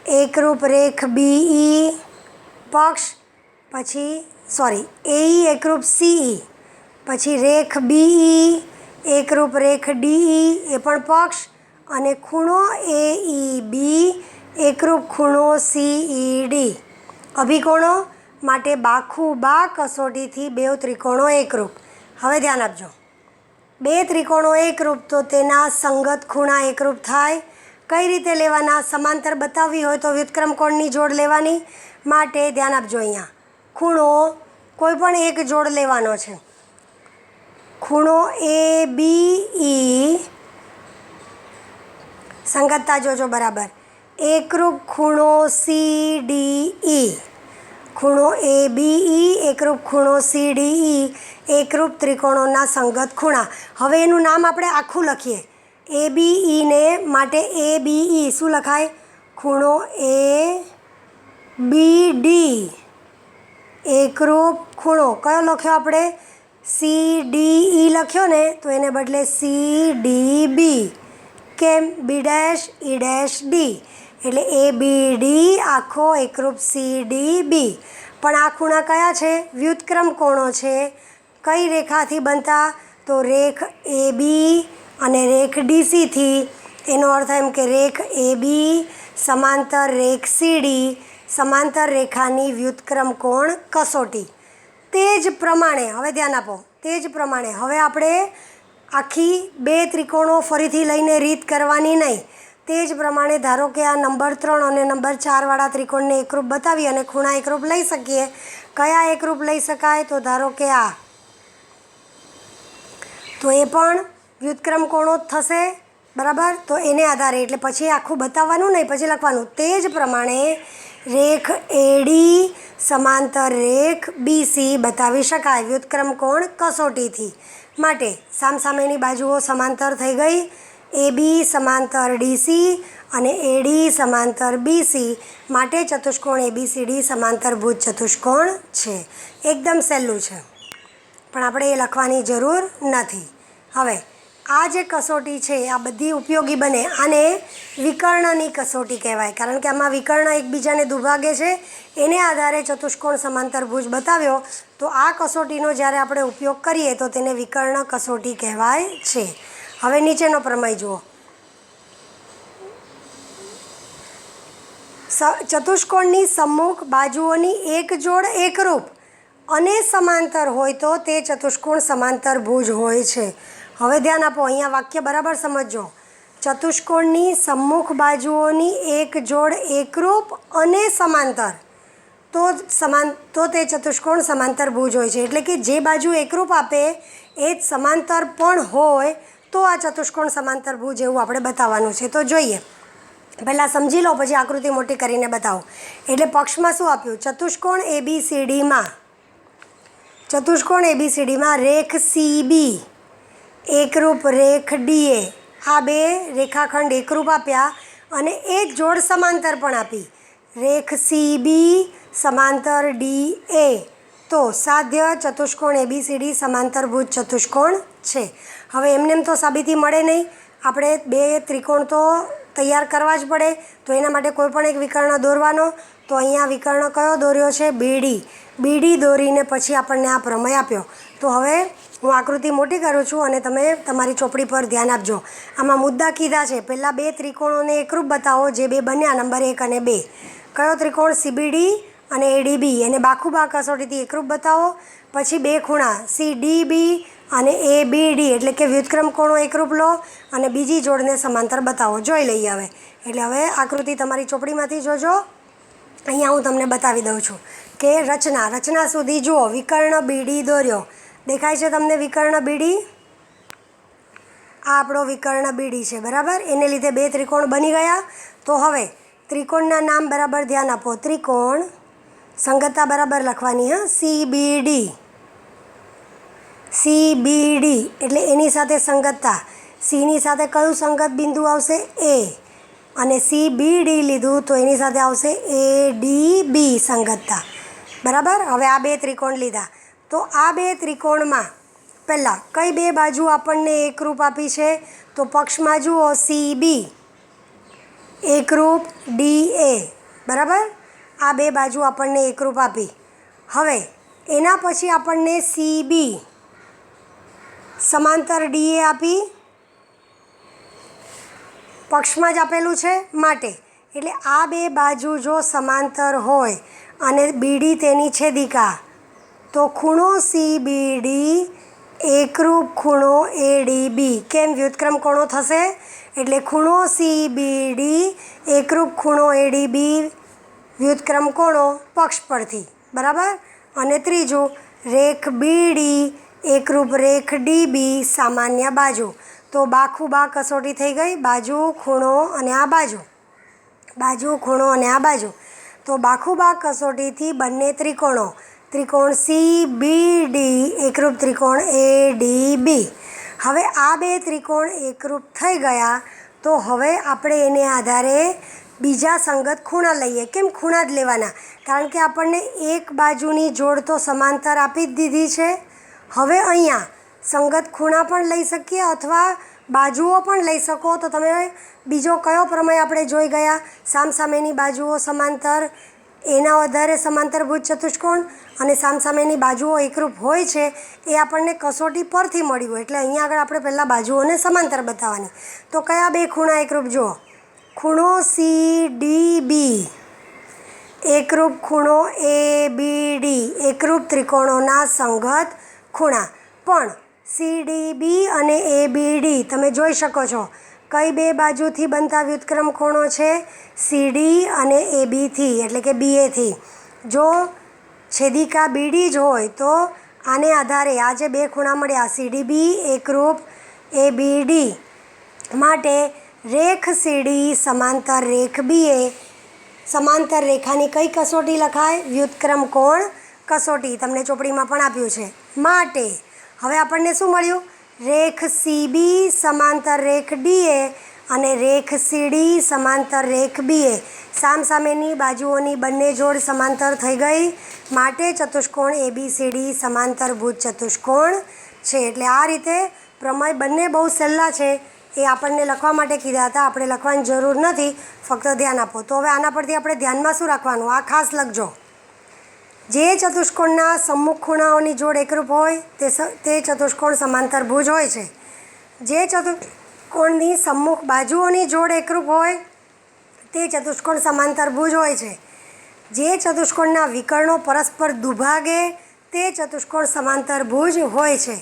એકરૂપ રેખ BE પક્ષ, પછી AE એકરૂપ CE, પછી રેખ BE એકરૂપ રેખ DE એ પણ પક્ષ, અને ખૂણો AEB એકરૂપ ખૂણો CED. અભિકોણો માટે બાખું બા કસોટીથી બેવ ત્રિકોણો એકરૂપ. હવે ધ્યાન આપજો, બે ત્રિકોણો એકરૂપ તો તેના સંગત ખૂણા એકરૂપ થાય. કઈ રીતે લેવાના? સમાંતર બતાવવી હોય તો વ્યુત્ક્રમ કોણની જોડ લેવાની. માટે ધ્યાન આપજો, અહીંયા ખૂણો કોઈ પણ એક જોડ લેવાનો છે. ખૂણો ABE, સંગતતા જોજો બરાબર, એકરૂપ ખૂણો CDE. ખૂણો ABE એકરૂપ ખૂણો CDE એકરૂપ ત્રિકોણોના સંગત ખૂણા. હવે એનું નામ આપણે આખું લખીએ. ABE ને માટે ABE શું લખાય? ખૂણો ABD એકરૂપ ખૂણો કયો લખ્યો આપણે? CDE લખ્યો ને, તો એને બદલે CDB. કેમ? B' E' D, એટલે ABD આખો એકરૂપ CDB. પણ આ ખૂણા કયા છે? વ્યુત્ક્રમ કોણો છે. કઈ રેખાથી બનતા? તો રેખ AB અને રેખ DCથી. એનો અર્થ એમ કે રેખ AB સમાંતર રેખ CD, સમાંતર રેખાની વ્યુત્ક્રમ કોણ કસોટી. તે જ પ્રમાણે હવે ધ્યાન આપો, તે જ પ્રમાણે હવે આપણે આખી બે ત્રિકોણો ફરીથી લઈને રીત કરવાની નહીં. તે જ પ્રમાણે ધારો કે આ નંબર 3 અને નંબર 4 વાળા ત્રિકોણને એકરૂપ બતાવી અને ખૂણા એકરૂપ લઈ શકીએ. કયા એકરૂપ લઈ શકાય? તો ધારો કે આ, તો એ પણ વ્યુત્ક્રમ કોણો જ થશે, બરાબર. તો એને આધારે, એટલે પછી આખું બતાવવાનું નહીં, પછી લખવાનું. તે જ પ્રમાણે રેખ AD સમાંતર રેખ BC બતાવી શકાય વ્યુત્ક્રમ કોણ કસોટીથી. માટે સામસામેની બાજુઓ સમાંતર થઈ ગઈ. AB સમાંતર DC અને AD સમાંતર BC. માટે ચતુષ્કોણ ABCD સમાંતરભુજ ચતુષ્કોણ છે. એકદમ સહેલું છે, પણ આપણે એ લખવાની જરૂર નથી. હવે આ જે કસોટી છે આ બધી ઉપયોગી બને. આને વિકર્ણની કસોટી કહેવાય, કારણ કે આમાં વિકર્ણ એકબીજાને દુભાગે છે. એને આધારે ચતુષ્કોણ સમાંતરભુજ બતાવ્યો. તો આ કસોટીનો જ્યારે આપણે ઉપયોગ કરીએ તો તેને વિકર્ણ કસોટી કહેવાય છે. હવે નીચેનો પ્રમેય જુઓ. ચતુષ્કોણની સમ્મુખ બાજુઓની એક જોડ એકરૂપ અને સમાંતર હોય તો તે ચતુષ્કોણ સમાંતરભુજ હોય છે. હવે ધ્યાન આપો, અહીંયા વાક્ય બરાબર સમજજો. ચતુષ્કોણની સમ્મુખ બાજુઓની એક જોડ એકરૂપ અને સમાંતર તો તે ચતુષ્કોણ સમાંતરભુજ હોય છે. એટલે કે જે બાજુ એકરૂપ આપે એ જ સમાંતર પણ હોય તો આ ચતુષ્કોણ સમાંતરભુજ એવું આપણે બતાવવાનું છે. તો જોઈએ, પહેલાં સમજી લો, પછી આકૃતિ મોટી કરીને બતાવો. એટલે પક્ષમાં શું આપ્યું? ચતુષ્કોણ ABCDમાં રેખ CB એકરૂપ રેખ DA. આ બે રેખાખંડ એકરૂપ આપ્યા અને એક જોડ સમાંતર પણ આપી, રેખ CB સમાંતર DA. તો સાધ્ય ચતુષ્કોણ ABCD સમાંતરભુજ ચતુષ્કોણ છે. હવે એમને તો સાબિતી મળે નહીં, આપણે બે ત્રિકોણ તો તૈયાર કરવા જ પડે. તો એના માટે કોઈ પણ એક વિકર્ણ દોરવાનો. તો અહીંયા વિકર્ણ કયો દોર્યો છે? BD દોરીને પછી આપણને આ પ્રમેય આપ્યો. તો હવે હું આકૃતિ મોટી કરું છું અને તમે તમારી ચોપડી પર ધ્યાન આપજો. આમાં મુદ્દા કીધા છે. પહેલાં બે ત્રિકોણોને એકરૂપ બતાવો જે બે બન્યા, નંબર 1 અને 2. કયો ત્રિકોણ? CBD અને ADB. એને બાખુબા કસોટીથી એકરૂપ બતાવો. પછી બે ખૂણા CDB અને ABD, એટલે કે વ્યુત્ક્રમ કોણો એકરૂપ લો અને બીજી જોડને સમાંતર બતાવો. જોઈ લઈએ હવે. એટલે હવે આકૃતિ તમારી ચોપડીમાંથી જોજો. અહીંયા હું તમને બતાવી દઉં છું કે રચના સુધી જુઓ. વિકર્ણ BD દોર્યો, દેખાય છે તમને વિકર્ણ BD? આ આપણો વિકર્ણ BD છે, બરાબર. એને લીધે બે ત્રિકોણ બની ગયા. તો હવે ત્રિકોણના નામ બરાબર ધ્યાન આપો. ત્રિકોણ સંગતતા બરાબર લખવાની, હા. CBD એટલે એની સાથે સંગતતા. Cની સાથે કયું સંગત બિંદુ આવશે? A. અને CBD લીધું તો એની સાથે આવશે ADB સંગતતા, બરાબર. હવે આ બે ત્રિકોણ લીધા. તો આ બે ત્રિકોણમાં પહેલાં કઈ બે બાજુ આપણને એકરૂપ આપી છે? તો પક્ષમાં જુઓ CB એકરૂપ DA, બરાબર. આ બે બાજુ આપણને એકરૂપ આપી. હવે એના પછી આપણને CB સમાંતર DA આપી, પક્ષમાં જ આપેલું છે માટે. એટલે આ બે બાજુ જો સમાંતર હોય અને BD તેની છેદિકા, તો ખૂણો CBD એકરૂપ ખૂણો ADB. કેમ? વ્યુત્ક્રમ કોણો થશે એટલે ખૂણો CBD એકરૂપ ખૂણો ADB વ્યુત્ક્રમ કોણો પક્ષ પરથી, બરાબર. અને ત્રીજું રેખ BD એકરૂપ રેખ DB સામાન્ય બાજુ. તો બાખુબા કસોટી થઈ ગઈ, બાજુ ખૂણો અને આ બાજુ, બાજુ ખૂણો અને આ બાજુ. તો બાખુબા કસોટીથી બંને ત્રિકોણો, ત્રિકોણ CBD એકરૂપ ત્રિકોણ ADB. હવે આ બે ત્રિકોણ એકરૂપ થઈ ગયા, તો હવે આપણે એને આધારે બીજા સંગત ખૂણા લઈએ. કેમ ખૂણા જ લેવાના? કારણ કે આપણને એક બાજુની જોડ તો સમાંતર આપી જ દીધી છે. હવે અહીંયા સંગત ખૂણા પણ લઈ શકીએ અથવા બાજુઓ પણ લઈ શકો. તો તમે બીજો કયો પ્રમેય આપણે જોઈ ગયા? સામસામેની બાજુઓ સમાંતર, એના આધારે સમાંતરભુજ ચતુષ્કોણ, અને સામસામેની બાજુઓ એકરૂપ હોય છે એ આપણને કસોટી પરથી મળ્યું. એટલે અહીંયા આગળ આપણે પહેલાં બાજુઓને સમાંતર બતાવવાની. તો કયા બે ખૂણા એકરૂપ જુઓ? ખૂણો CDB એકરૂપ ખૂણો ABD, એકરૂપ ત્રિકોણોના સંગત ખૂણા. પણ CDB અને ABD તમે જોઈ શકો છો કઈ બે બાજુથી બનતા વ્યુત્ક્રમ ખૂણો છે? CD અને ABથી, એટલે કે BAથી. જો છેદિકા BD જ હોય તો આને આધારે આ જે બે ખૂણા મળ્યા CDB એકરૂપ ABD માટે રેખ CD સમાંતર રેખ BA, સમાંતર રેખાની કઈ કસોટી લખાય? વ્યુત્ક્રમ કોણ કસોટી. તમને ચોપડીમાં પણ આપ્યું છે. માટે હવે આપણને શું મળ્યું? રેખ CB સમાંતર રેખ DA અને રેખ CD સમાંતર રેખ BA. સામસામેની બાજુઓની બંને જોડ સમાંતર થઈ ગઈ, માટે ચતુષ્કોણ ABCD સમાંતરભુજ ચતુષ્કોણ છે. એટલે આ રીતે પ્રમેય બંને બહુ સહેલા છે. એ આપણને લખવા માટે કીધા હતા, આપણે લખવાની જરૂર નથી, ફક્ત ધ્યાન આપો. તો હવે આના પરથી આપણે ધ્યાનમાં શું રાખવાનું? આ ખાસ લખજો. જે ચતુષ્કોણના સમ્મુખ ખૂણાઓની જોડ એકરૂપ હોય તે ચતુષ્કોણ સમાંતરભુજ હોય છે. જે ચતુષ્કોણની સમ્મુખ બાજુઓની જોડ એકરૂપ હોય તે ચતુષ્કોણ સમાંતરભુજ હોય છે. જે ચતુષ્કોણના વિકર્ણો પરસ્પર દુભાગે તે ચતુષ્કોણ સમાંતરભુજ હોય છે.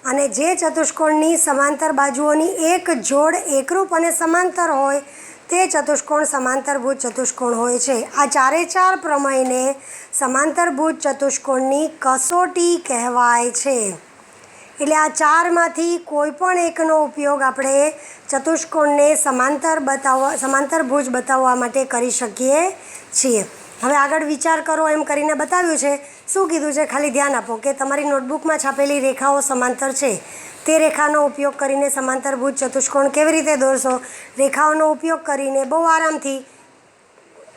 અને જે ચતુષ્કોણની સમાંતર બાજુઓની એક જોડ એકરૂપ અને સમાંતર હોય તે ચતુષ્કોણ સમાંતરભુજ ચતુષ્કોણ હોય છે. આ ચારે ચાર પ્રમેયને સમાંતરભુજ ચતુષ્કોણની કસોટી કહેવાય છે. એટલે આ ચારમાંથી કોઈ પણ એકનો ઉપયોગ આપણે ચતુષ્કોણને સમાંતરભુજ બતાવવા માટે કરી શકીએ છીએ. હવે આગળ વિચાર કરો એમ કરીને બતાવ્યું છે. શું કીધું છે? ખાલી ધ્યાન આપો કે તમારી નોટબુકમાં છાપેલી રેખાઓ સમાંતર છે, તે રેખાનો ઉપયોગ કરીને સમાંતરભુજ ચતુષ્કોણ કેવી રીતે દોરશો? રેખાઓનો ઉપયોગ કરીને બહુ આરામથી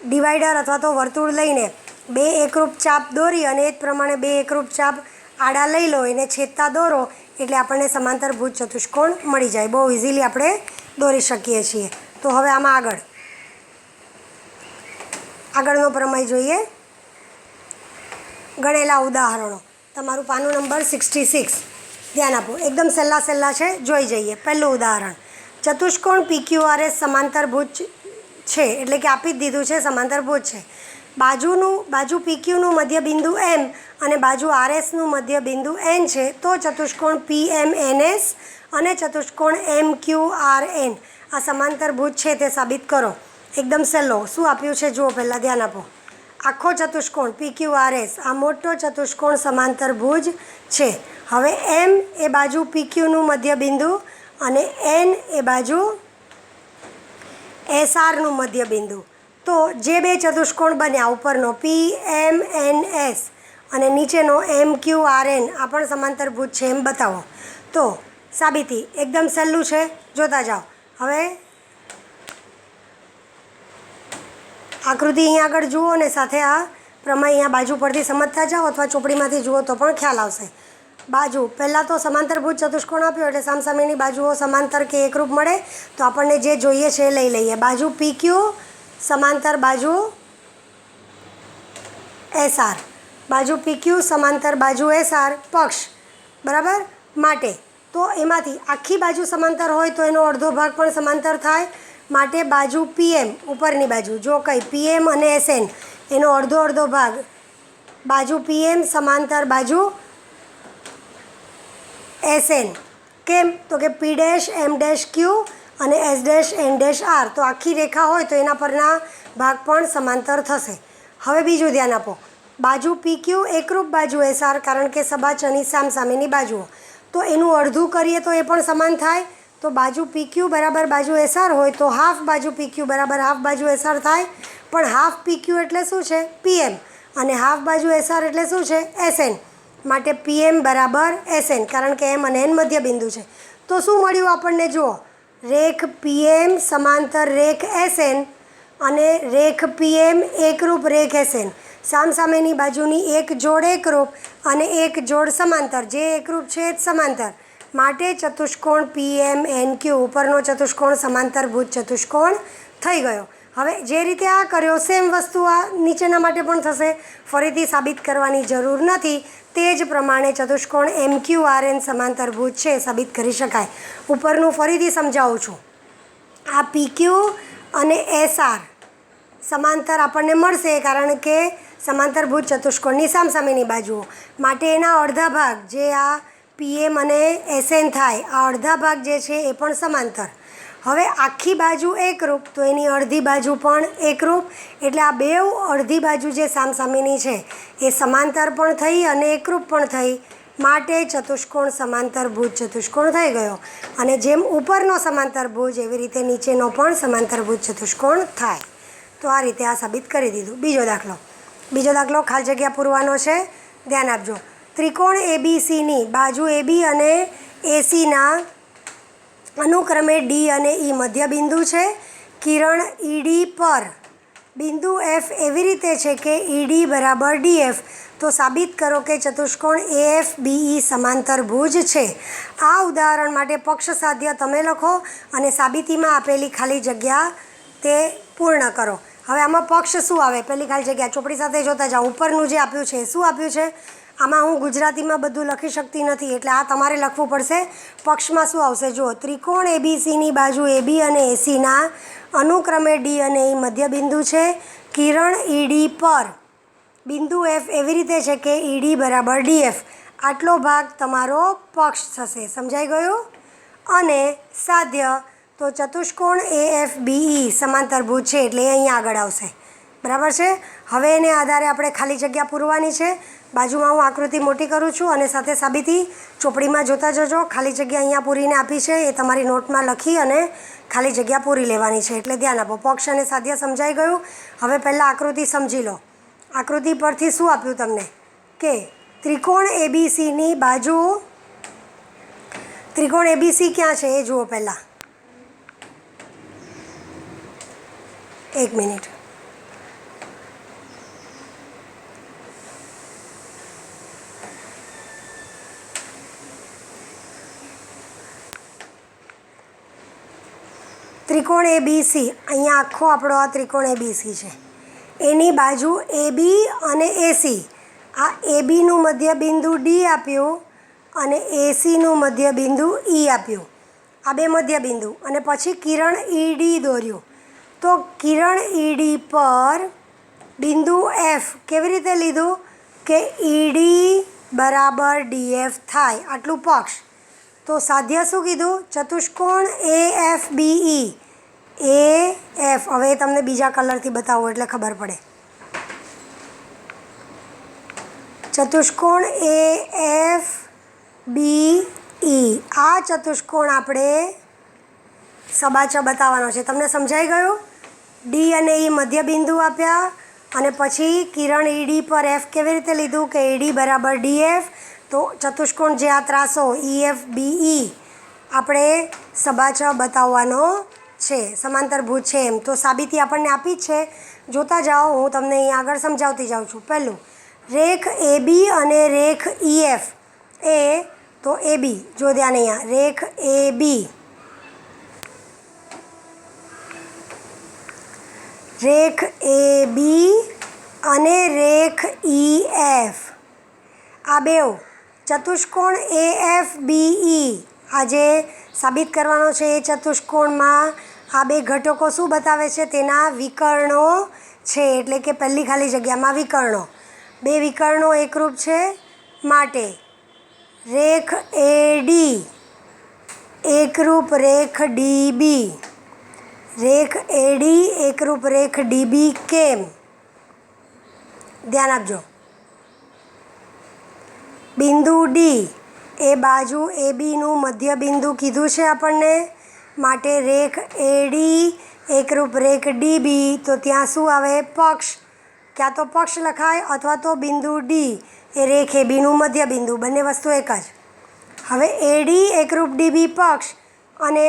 ડિવાઈડર અથવા તો વર્તુળ લઈને બે એકરૂપ ચાપ દોરી અને એ જ પ્રમાણે બે એકરૂપ ચાપ આડા લઈ લો, એને છેદતા દોરો એટલે આપણને સમાંતરભુજ ચતુષ્કોણ મળી જાય. બહુ ઇઝીલી આપણે દોરી શકીએ છીએ. તો હવે આમાં આગળનો પ્રમેય જોઈએ. ગણેલા ઉદાહરણો. તમારું પાનું નંબર 66. ધ્યાન આપો, એકદમ સહેલા છે, જોઈ જઈએ. પહેલું ઉદાહરણ, ચતુષ્કોણ PQRS સમાંતરભુજ છે, એટલે કે આપી જ દીધું છે સમાંતરભુજ છે. બાજુ PQનું મધ્યબિંદુ M અને બાજુ RSનું મધ્યબિંદુ N છે. તો ચતુષ્કોણ PMNS અને ચતુષ્કોણ MQRN આ સમાંતરભુજ છે તે સાબિત કરો. એકદમ સહેલો. શું આપ્યું છે જુઓ, પહેલાં ધ્યાન આપો. આખો ચતુષ્કોણ PQRS આ મોટો ચતુષ્કોણ સમાંતરભુજ છે. હવે M એ બાજુ PQનું મધ્યબિંદુ અને N એ બાજુ SRનું મધ્યબિંદુ. તો જે બે ચતુષ્કોણ બન્યા, ઉપરનો PMNS અને નીચેનો MQRN આ પણ સમાંતરભુજ છે એમ બતાવો. તો સાબિતી એકદમ સહેલું છે, જોતા જાઓ. હવે આકૃતિ અહીંયા આગળ જુઓ અને સાથે આ પ્રમેય અહીંયા બાજુ પરથી સમજતા જાઓ અથવા ચોપડીમાંથી જુઓ તો પણ ખ્યાલ આવશે. બાજુ પહેલાં તો સમાંતરભુજ ચતુષ્કોણ આપ્યો એટલે સામસામેની બાજુઓ સમાંતર કે એકરૂપ મળે. તો આપણને જે જોઈએ છે એ લઈ લઈએ. બાજુ PQ સમાંતર બાજુ SR, બાજુ PQ સમાંતર બાજુ SR પક્ષ, બરાબર. માટે તો એમાંથી આખી બાજુ સમાંતર હોય તો એનો અડધો ભાગ પણ સમાંતર થાય. માટે બાજુ PM ઉપરની બાજુ જો કંઈ PM અને SN એનો અડધો ભાગ, બાજુ PM સમાંતર બાજુ SN. કેમ? તો કે P dash M dash Q અને S dash N dash R. તો આખી રેખા હોય તો એના પરના ભાગ પણ સમાંતર થશે. હવે બીજું ધ્યાન આપો. બાજુ PQ એકરૂપ બાજુ SR, કારણ કે સબાચની સામસામેની બાજુઓ. તો એનું અડધું કરીએ તો એ પણ સમાન થાય. તો બાજુ PQ બરાબર બાજુ SR હોય તો હાફ બાજુ PQ બરાબર હાફ બાજુ SR થાય. પણ હાફ PQ એટલે શું છે? PM. અને હાફ બાજુ SR એટલે શું છે? SN. માટે PM બરાબર SN, કારણ કે M અને N મધ્યબિંદુ છે. તો શું મળ્યું આપણને? જુઓ, રેખ PM સમાંતર રેખ SN અને રેખ PM એકરૂપ રેખ SN. સામસામેની બાજુની એક જોડ એકરૂપ અને એક જોડ સમાંતર. જે એકરૂપ છે એ જ સમાંતર. માટે ચતુષ્કોણ PMNQ ઉપરનો ચતુષ્કોણ સમાંતરભુજ ચતુષ્કોણ થઈ ગયો. હવે જે રીતે આ કર્યો સેમ વસ્તુ આ નીચેના માટે પણ થશે. ફરીથી સાબિત કરવાની જરૂર નથી. તે જ પ્રમાણે ચતુષ્કોણ MQRN સમાંતરભુજ છે સાબિત કરી શકાય. ઉપરનું ફરીથી સમજાવું છું. આ PQ અને SR સમાંતર આપણને મળશે કારણ કે સમાંતરભુજ ચતુષ્કોણની સામસામેની બાજુઓ. માટે એના અડધા ભાગ જે આ PM અને SN થાય, આ અડધા ભાગ જે છે એ પણ સમાંતર. હવે આખી બાજુ એકરૂપ તો એની અડધી બાજુ પણ એકરૂપ. એટલે આ બે અડધી બાજુ જે સામસામેની છે એ સમાંતર પણ થઈ અને એકરૂપ પણ થઈ. માટે ચતુષ્કોણ સમાંતરભુજ ચતુષ્કોણ થઈ ગયો. અને જેમ ઉપરનો સમાંતરભુજ એવી રીતે નીચેનો પણ સમાંતરભુજ ચતુષ્કોણ થાય. તો આ રીતે આ સાબિત કરી દીધું. બીજો દાખલો ખાલી જગ્યા પૂરવાનો છે. ધ્યાન આપજો. ત્રિકોણ ABCની બાજુ AB અને ACના અનુક્રમે D અને E મધ્યબિંદુ છે. કિરણ ED પર બિંદુ F એવી રીતે છે કે ED બરાબર DF. તો સાબિત કરો કે ચતુષ્કોણ AFBE સમાંતરભુજ છે. આ ઉદાહરણ માટે પક્ષ સાધ્ય તમે લખો અને સાબિતીમાં આપેલી ખાલી જગ્યા તે પૂર્ણ કરો. હવે આમાં પક્ષ શું આવે? પહેલી ખાલી જગ્યા ચોપડી સાથે જોતા જાઓ. ઉપરનું જે આપ્યું છે શું આપ્યું છે? આમાં હું ગુજરાતીમાં બધું લખી શકતી નથી એટલે આ તમારે લખવું પડશે. પક્ષમાં શું આવશે? જુઓ, ત્રિકોણ ABCની બાજુ AB અને ACના અનુક્રમે D અને E મધ્યબિંદુ છે. કિરણ ED પર બિંદુ F એવી રીતે છે કે ED બરાબર DF. આટલો ભાગ તમારો પક્ષ થશે. સમજાઈ ગયું? અને સાધ્ય તો ચતુષ્કોણ AFBE સમાંતરભુજ છે એટલે એ અહીંયા આગળ આવશે. બરાબર છે? હવે એને આધારે આપણે ખાલી જગ્યા પૂરવાની છે. બાજુમાં હું આકૃતિ મોટી કરું છું અને સાથે સાબિતી ચોપડીમાં જોતા જજો. ખાલી જગ્યા અહીંયા પૂરીને આપી છે એ તમારી નોટમાં લખી અને ખાલી જગ્યા પૂરી લેવાની છે. એટલે ધ્યાન આપો. પક્ષ અને સાધ્ય સમજાઈ ગયું. હવે પહેલાં આકૃતિ સમજી લો. આકૃતિ પરથી શું આપ્યું તમને? કે ત્રિકોણ ABCની બાજુ, ત્રિકોણ ABC ક્યાં છે એ જુઓ પહેલાં. એક મિનિટ. ત્રિકોણ ABC, અહીંયા આખો આપણો આ ત્રિકોણ ABC છે. એની બાજુ AB અને AC. આ ABનું મધ્યબિંદુ D આપ્યું અને ACનું મધ્યબિંદુ E આપ્યું. આ બે મધ્યબિંદુ. અને પછી કિરણ ED દોર્યું. તો કિરણ ED પર બિંદુ F કેવી રીતે લીધું? કે ED બરાબર DF થાય. આટલું પક્ષ. તો સાધ્ય શું કીધું? ચતુષ્કોણ AFBE. AF હવે તમને બીજા કલરથી બતાવું એટલે ખબર પડે. ચતુષ્કોણ AFBE. આ ચતુષ્કોણ આપણે સબાચ બતાવવાનો છે. તમને સમજાઈ ગયું? D અને E મધ્યબિંદુ આપ્યા અને પછી કિરણ ED પર F કેવી રીતે લીધું? કે ED બરાબર DF. તો ચતુષ્કોણ જે આ ત્રાસો EFBE આપણે સબાચ બતાવવાનો છે. સમાંતરભુજ છે એમ. તો સાબિતી આપણને આપી જ છે. જોતા જાઓ. હું તમને અહીં આગળ સમજાવતી જાઉં છું. પહેલું, રેખ AB અને રેખ EF એ તો એ બી, જો ધ્યાન અહીંયા રેખ એ બી, રેખ એ બી અને રેખ ઈ એફ, આ બેઉ ચતુષ્કોણ એ એફ બી ઈ, આ જે સાબિત કરવાનો છે એ ચતુષ્કોણમાં આ બે ઘટકો શું બતાવે છે? તેના વિકર્ણો છે. એટલે કે પહેલી ખાલી જગ્યામાં વિકર્ણો, બે વિકર્ણો એકરૂપ છે માટે રેખ એ ડી એકરૂપ રેખ ડી બી, રેખ એ ડી એકરૂપ રેખ ડી બી. કેમ? ધ્યાન આપજો. બિંદુ ડી એ બાજુ એ બીનું મધ્ય બિંદુ કીધું છે આપણને, માટે રેખ એ ડી એકરૂપ રેખ ડી બી, તો ત્યાં શું આવે? પક્ષ. ક્યાં તો પક્ષ લખાય અથવા તો બિંદુ ડી એ રેખ એ બીનું મધ્ય બિંદુ, બંને વસ્તુ એક જ. હવે એ ડી એકરૂપ ડી બી પક્ષ અને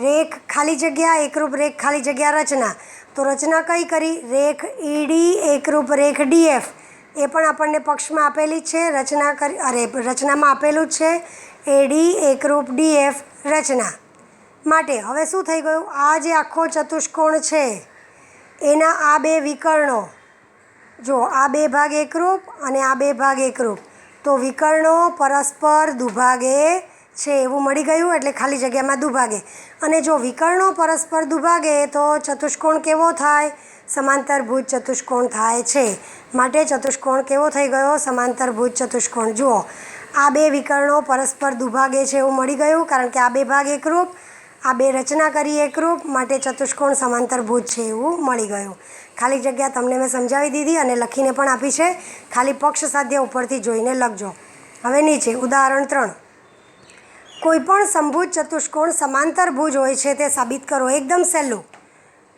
રેખ ખાલી જગ્યા એકરૂપ રેખ ખાલી જગ્યા રચના, તો રચના કઈ કરી? રેખ ઈ ડી એકરૂપ રેખ ડી એફ, એ પણ આપણને પક્ષમાં આપેલી જ છે, રચના કરી રચનામાં આપેલું જ છે એ ડી એકરૂપ ડી એફ રચના. માટે હવે શું થઈ ગયું? આ જે આખો ચતુષ્કોણ છે એના આ બે વિકર્ણો, જો આ બે ભાગ એકરૂપ અને આ બે ભાગ એકરૂપ, તો વિકર્ણો પરસ્પર દુભાગે છે એવું મળી ગયું. એટલે ખાલી જગ્યામાં દુભાગે, અને જો વિકર્ણો પરસ્પર દુભાગે તો ચતુષ્કોણ કેવો થાય? સમાંતરભુજ ચતુષ્કોણ થાય છે. માટે ચતુષ્કોણ કેવો થઈ ગયો? સમાંતરભુજ ચતુષ્કોણ. જુઓ, આ બે વિકર્ણો પરસ્પર દુભાગે છે એવું મળી ગયું, કારણ કે આ બે ભાગ એકરૂપ, આ બે રચના કરી એકરૂપ, માટે ચતુષ્કોણ સમાંતરભુજ છે એવું મળી ગયું. ખાલી જગ્યા તમને મેં સમજાવી દીધી અને લખીને પણ આપી છે, ખાલી પક્ષ સાધ્ય ઉપરથી જોઈને લખજો. હવે નીચે ઉદાહરણ 3, કોઈપણ સમભુજ ચતુષ્કોણ સમાંતરભુજ હોય છે તે સાબિત કરો. એકદમ સહેલું.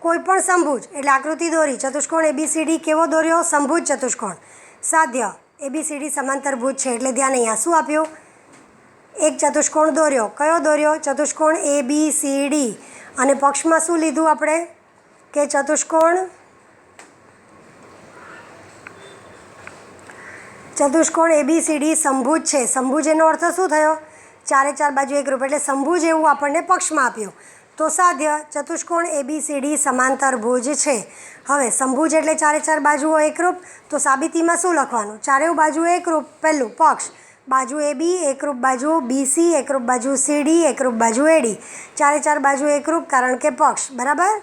કોઈપણ સમભુજ એટલે આકૃતિ દોરી, ચતુષ્કોણ એબીસીડી કેવો દોર્યો? સમભુજ ચતુષ્કોણ. સાધ્ય એબીસીડી સમાંતરભુજ છે, એટલે ધ્યાન અહીંયા શું આપ્યું? એક ચતુષ્કોણ દોર્યો. કયો દોર્યો? ચતુષ્કોણ એ બી સી ડી, અને પક્ષમાં શું લીધું આપણે? કે ચતુષ્કોણ એબીસીડી સમભુજ છે. સમભુજ એનો અર્થ શું થયો? ચારે ચાર બાજુ એકરૂપ, એટલે સમભુજ એવું આપણને પક્ષમાં આપ્યું. તો સાધ્ય ચતુષ્કોણ એબીસીડી સમાંતરભુજ છે. હવે સમભુજ એટલે ચારે ચાર બાજુઓ એકરૂપ, તો સાબિતીમાં શું લખવાનું? ચારેય બાજુ એકરૂપ, પહેલું પક્ષ, બાજુ એ બી એકરૂપ બાજુ બીસી એકરૂપ બાજુ સીડી એકરૂપ બાજુ એડી, ચારે ચાર બાજુ એકરૂપ કારણ કે પક્ષ. બરાબર?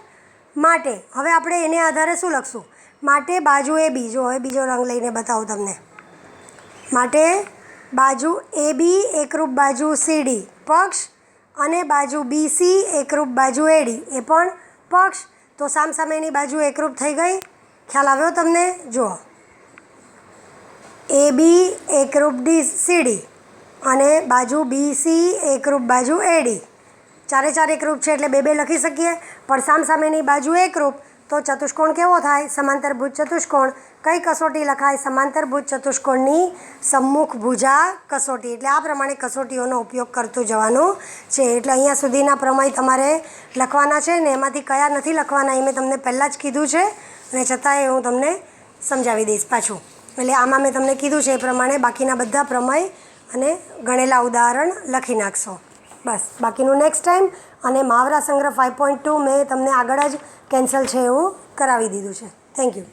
માટે હવે આપણે એને આધારે શું લખશું? માટે બાજુ એ બી, જો હવે બીજો રંગ લઈને બતાવું તમને. માટે બાજુ એ બી એકરૂપ બાજુ સીડી પક્ષ, અને બાજુ બીસી એકરૂપ બાજુ એડી એ પણ પક્ષ. તો સામસામેની બાજુ એકરૂપ થઈ ગઈ. ખ્યાલ આવ્યો તમને? જુઓ, એ બી એકરૂપ ડી સીડી અને બાજુ બીસી એકરૂપ બાજુ એડી, ચારે ચાર એકરૂપ છે એટલે બે બે લખી શકીએ, પણ સામસામેની બાજુ એકરૂપ, તો ચતુષ્કોણ કેવો થાય? સમાંતરભુજ ચતુષ્કોણ. કઈ કસોટી લખાય? સમાંતરભુજ ચતુષ્કોણની સમ્મુખભુજા કસોટી. એટલે આ પ્રમાણે કસોટીઓનો ઉપયોગ કરતું જવાનું છે. એટલે અહીંયા સુધીના પ્રમેય તમારે લખવાના છે ને એમાંથી કયા નથી લખવાના એ મેં તમને પહેલાં જ કીધું છે, અને છતાંય હું તમને સમજાવી દઈશ પાછું. એટલે આમાં મેં તમને કીધું છે એ પ્રમાણે બાકીના બધા પ્રમેય અને ગણેલા ઉદાહરણ લખી નાખશો. બસ, બાકીનું નેક્સ્ટ ટાઈમ. અને મહાવરા સંગ્રહ 5.2 મેં તમને આગળ જ કેન્સલ છે એવું કરાવી દીધું છે. Thank you.